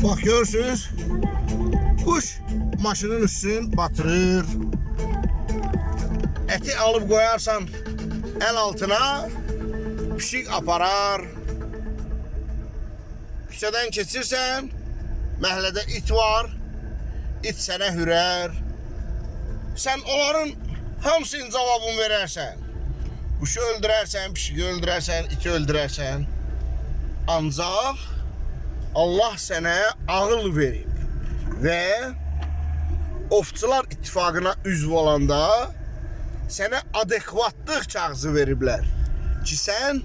Bak görürsünüz. Kuş maşının üstünü batırır. Eti alıp koyarsan el altına, pişik aparar. Küçədən keçirsən, məhəllədə it var, it sənə hürər. Sən onların hamısının cavabını verərsən. Kuşu öldürərsən, pişiyi öldürərsən, iti öldürərsən. Ancaq Allah sənə ağıl verib və Ovçular İttifaqına üzv olanda sənə adekvatlıq kağızı veriblər ki, sən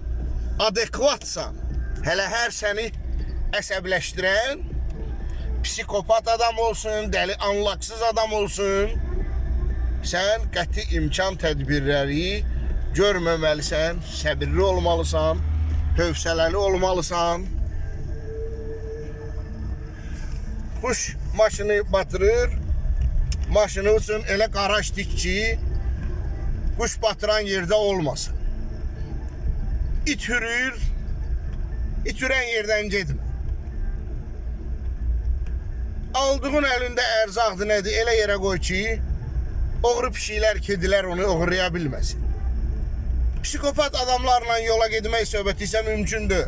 adekvatsan. Hələ hər səni əsəbləşdirən psikopat adam olsun, dəli anlaksız adam olsun, sən qəti imkan tədbirləri görməməlisən, səbirli olmalısan, hövsələli olmalısan. Kuş maşını batırır, maşını üçün elə qaraş dik ki, kuş batıran yerdə olmasın. İt hürür, it hürən yerdən getmə. Aldığın əlində ərzaqdır nədir, elə yerə qoy ki, oğru pişiklər, kedilər onu oğurlaya bilməsin. Psikopat adamlarla yola getmək söhbəti isə mümkündür.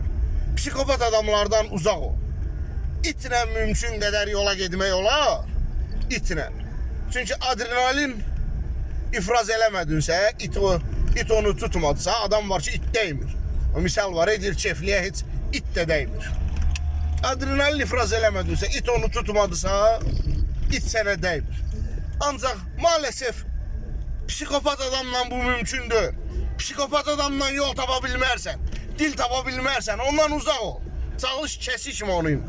Psikopat adamlardan uzaq ol. İtlə mümkün qədər yola getmək olar, itlə. Çünki adrenalin ifraz eləmədinsə, it onu tutmadısa, adam var ki, it dəymir. O misal var, edir çefliyə heç it də dəymir. Adrenalin ifraz eləmədinsə, it onu tutmadısa, it sənə dəymir. Ancaq maalesef psikopat adamla bu mümkündür. Psikopat adamla yol tapa bilmərsən, dil tapa bilmərsən, ondan uzaq ol. Çalış, kəsikmə onu.